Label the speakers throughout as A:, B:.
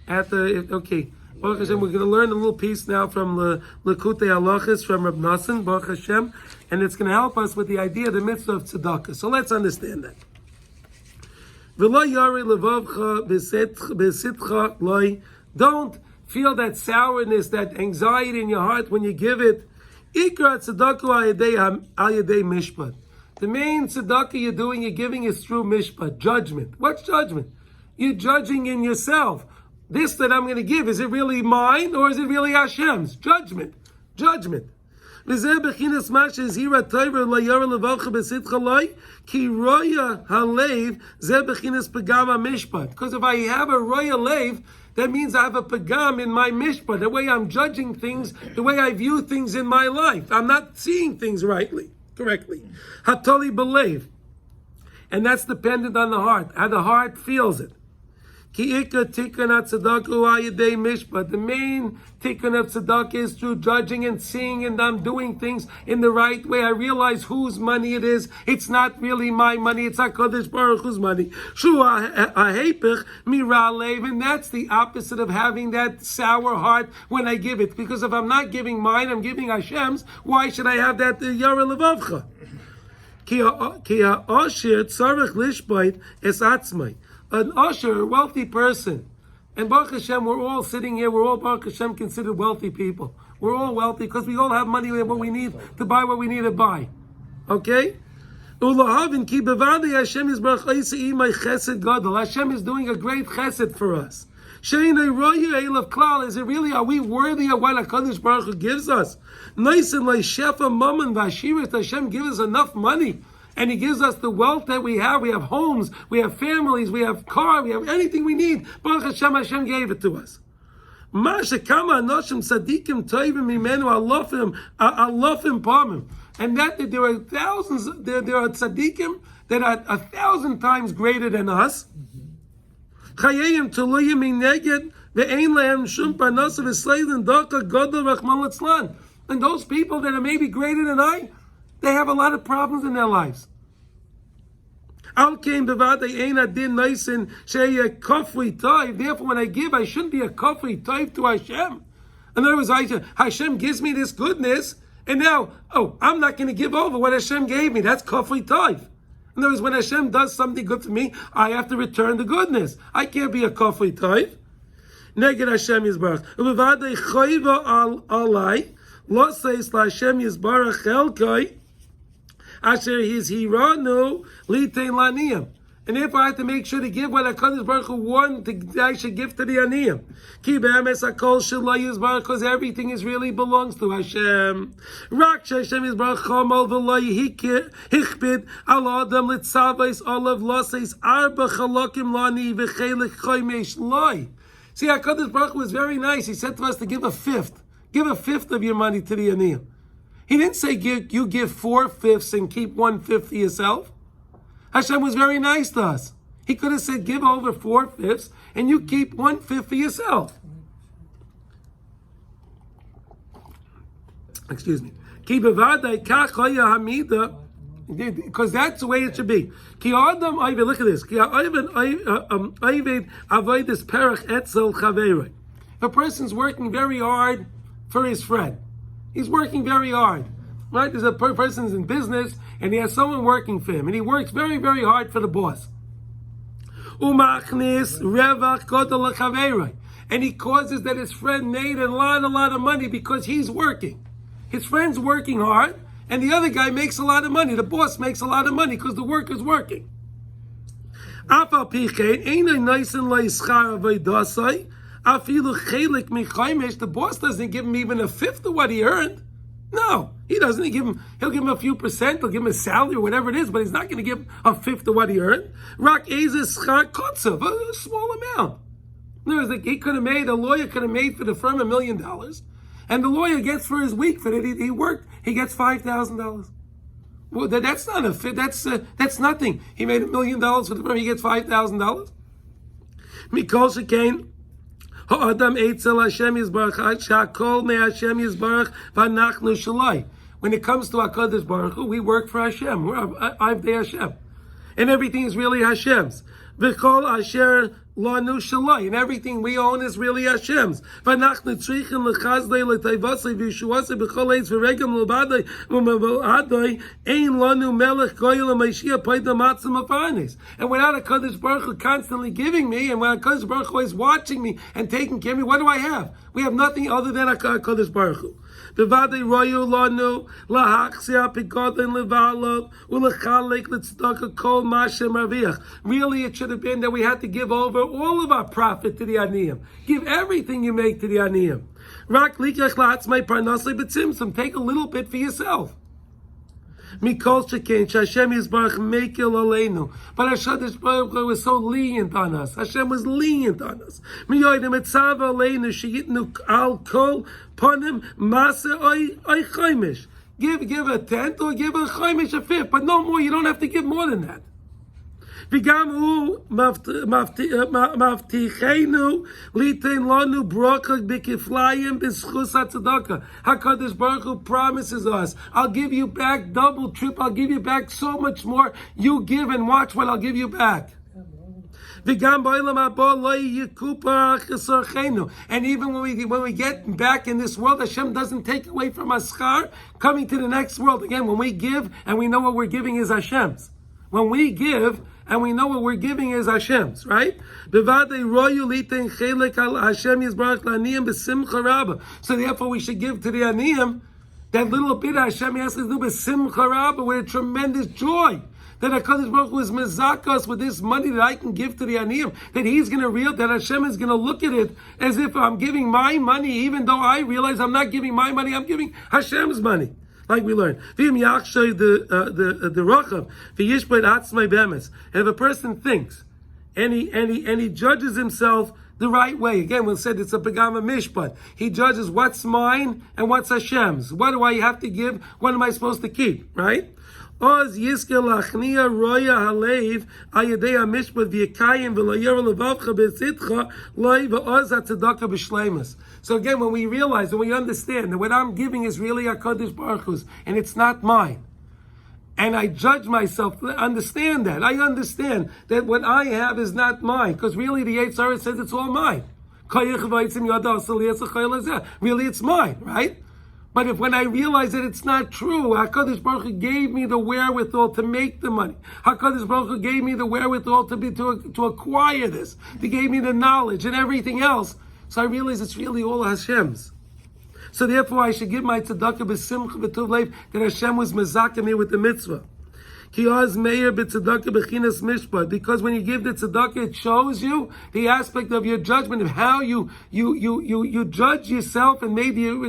A: Okay. Baruch Hashem, we're going to learn a little piece now from the Likutei Halachos from Reb Nosson, Baruch Hashem, and it's going to help us with the idea of the mitzvah of tzedakah. So let's understand that. Don't feel that sourness, that anxiety in your heart when you give it. The main tzedakah you're doing, you're giving is through mishpat, judgment. What's judgment? You're judging in yourself. This that I'm going to give, is it really mine or is it really Hashem's? Judgment. Because if I have a royal lev, that means I have a pagam in my mishpat, the way I'm judging things, the way I view things in my life. I'm not seeing things correctly. Hatoli believe. And that's dependent on the heart, how the heart feels it. The main tikkun of tzedakah is through judging and seeing, and I'm doing things in the right way. I realize whose money it is. It's not really my money. It's HaKadosh Baruch Hu's money. And that's the opposite of having that sour heart when I give it. Because if I'm not giving mine, I'm giving Hashem's. Why should I have that Yara Levavcha? An usher, a wealthy person, and Baruch Hashem, we're all sitting here, we're all Baruch Hashem considered wealthy people. We're all wealthy because we all have money and what we need to buy what we need to buy. Okay? Hashem is doing a great chesed for us. Is it really, are we worthy of what HaKadosh Baruch Hu gives us? Hashem gives us enough money. And He gives us the wealth that we have. We have homes, we have families, we have car, we have anything we need. Baruch Hashem, Hashem gave it to us. And that there are thousands, there are tzaddikim that are 1,000 times greater than us. And those people that are maybe greater than I, they have a lot of problems in their lives. Therefore, when I give, I shouldn't be a kafri toiv to Hashem. In other words, Hashem gives me this goodness, and now, I'm not going to give over what Hashem gave me. That's kafri toiv. In other words, when Hashem does something good for me, I have to return the goodness. I can't be a kafri toiv. Neged Hashem Yisbarach. Uvevadei choiva alai, lo seis la Hashem Yisbarach chelkoi, Asher his hiranu litein laniyam. And therefore I have to make sure to give what HaKadosh Baruch Hu warned I should give to the aniyam. Ki be'emes hakol shelo yizbarach, because everything really belongs to Hashem. Rak Hashem yizbarach chomal v'lo hichpid al adam litzavos olav loses arba chalokim lani v'chelik choymesh loy. See, HaKadosh Baruch Hu was very nice. He said to us to give a fifth. Give a fifth of your money to the aniyam. He didn't say you give 4/5 and keep 1/5 for yourself. Hashem was very nice to us. He could have said give over 4/5 and you keep 1/5 for yourself. Excuse me. Because that's the way it should be. Look at this. If a person's working very hard for his friend, he's working very hard, right? There's a person's in business and he has someone working for him, and he works very, very hard for the boss. And he causes that his friend made a lot of money because he's working. His friend's working hard, and the other guy makes a lot of money. The boss makes a lot of money because the worker's working. The boss doesn't give him even a fifth of what he earned. No, he doesn't. He'll give him a few percent. He'll give him a salary or whatever it is, but he's not going to give a fifth of what he earned. A small amount. In other words, a lawyer could have made for the firm $1 million, and the lawyer gets for his week for it. He worked. He gets $5,000. Well, that's not a fit. That's nothing. He made $1 million for the firm. He gets $5,000. Mikol shekain. When it comes to HaKadosh Baruch Hu, we work for Hashem. We're Avdei Hashem. And everything is really Hashem's. lanu shalai, and everything we own is really Hashem's. V'nachnu tzrichen lechazdei letayvasei v'yishuasei b'chol eitz v'regam l'badei v'mavadei ein lanu melech goyel l'meishia paida matzah mafanes. And without a Kadosh Baruch Hu constantly giving me, and when a Kadosh Baruch Hu is watching me and taking care of me, what do I have? We have nothing other than a Kadosh Baruch Hu. Bevadei royu lanu lahachzia pigodin levalov ulechalek letzedakah kol mashem raviach. Really, it should have been that we had to give over all of our profit to the aniyim. Give everything you make to the aniyim. Rak likach la'atzmai parnasei b'tzimtzum. Take a little bit for yourself. Mikol shekain Hashem Yisbarach mekil aleinu. But Hashem was so lenient on us. Hashem was lenient on us. Miyoidim etzav aleinu sheyitnu al kol panim masa oy chaimish. Give a tenth or give a chaimish a fifth, but no more. You don't have to give more than that. וגם הוא מבטיחנו ליתן לנו ברכה בכפליים בזכות הצדקה. HaKadosh Baruch Hu promises us, I'll give you back double, triple, I'll give you back so much more. You give and watch what I'll give you back. And even when we get back in this world, Hashem doesn't take away from us schar coming to the next world. Again, when we give and we know what we're giving is Hashem's. When we give and we know what we're giving is Hashem's, right? So therefore we should give to the aniyim that little bit Hashem has to do b'simcha rabba, with a tremendous joy. That HaKadosh Baruch Hu is mezaka us with this money that I can give to the aniyim, that He's going to that Hashem is going to look at it as if I'm giving my money, even though I realize I'm not giving my money, I'm giving Hashem's money. Like we learned. The Rachav, and if a person thinks and he judges himself the right way, again we said it's a Pagama Mishpat. He judges what's mine and what's Hashem's. What do I have to give? What am I supposed to keep? Right? Oz Yiskel Lachnia Roya Halev Ayadei Mishpat V'Yekayim V'Layera Levavcha B'Tzitcha Loi V'Oz HaTzedakah B'Shleimus. So again, when we realize and we understand that what I'm giving is really HaKadosh Baruch Hu's, and it's not mine, and I judge myself, understand that. I understand that what I have is not mine, because really the Yetzer Hara says it's all mine. Really it's mine, right? But when I realize that it's not true, HaKadosh Baruch Hu gave me the wherewithal to make the money. HaKadosh Baruch Hu gave me the wherewithal to acquire this. He gave me the knowledge and everything else. So I realize it's really all Hashem's. So therefore I should give my tzedakah b'simcha v'tuv leiv, that Hashem was mezakim me with the mitzvah. Because when you give the tzedakah, it shows you the aspect of your judgment of how you judge yourself, and maybe you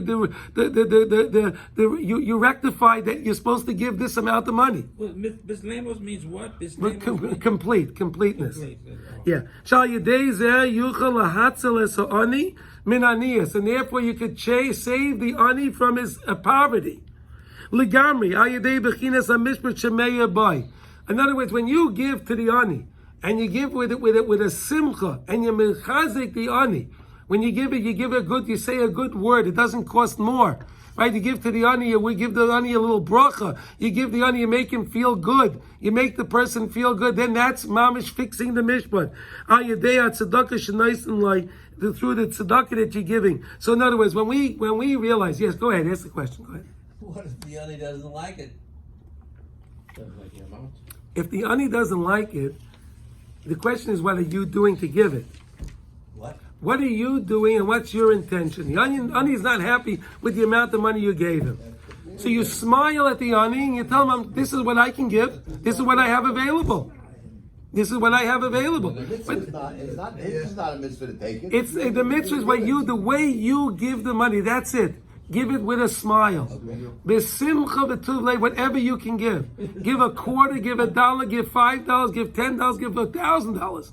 A: rectify that you're supposed to give this amount of money.
B: Well, Bislamos means what?
A: Completeness. Yeah. And therefore you could save the ani from his poverty. Ligamri, ayadei bechinas amishpat shemeya boy. In other words, when you give to the ani, and you give with a simcha, and you mechazik the ani, when you give you say a good word. It doesn't cost more, right? You give to the ani, we give the ani a little bracha. You give the ani, you make him feel good. You make the person feel good. Then that's mamish fixing the mishpat. Ayadei tzedakah shenaisin like through the tzedakah that you're giving. So in other words, when we realize, yes, go ahead, ask the question. Go ahead.
C: What if the ani doesn't like it?
B: Doesn't like the amount.
A: If the ani doesn't like it, the question is, what are you doing to give it?
C: What?
A: What are you doing, and what's your intention? The ani is not happy with the amount of money you gave him. So you smile at the ani and you tell him, this is what I can give. This is what I have available. This is what I have available.
D: It's not a mitzvah to take it.
A: It's the mitzvah is the way you give the money. That's it. Give it with a smile. B'simcha v'tuv leiv, whatever you can give. Give a quarter, give $1, give $5, give $10, give $1,000.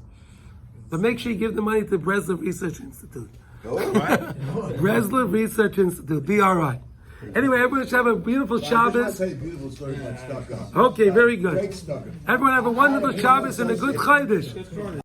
A: But make sure you give the money to Breslov Research Institute. Breslov Research Institute, BRI. Anyway, everyone should have a beautiful Shabbos.
D: I'll tell you a beautiful story about stucco.
A: Okay, very good.
D: Great stucco.
A: Everyone have a wonderful Shabbos and a good Chodesh.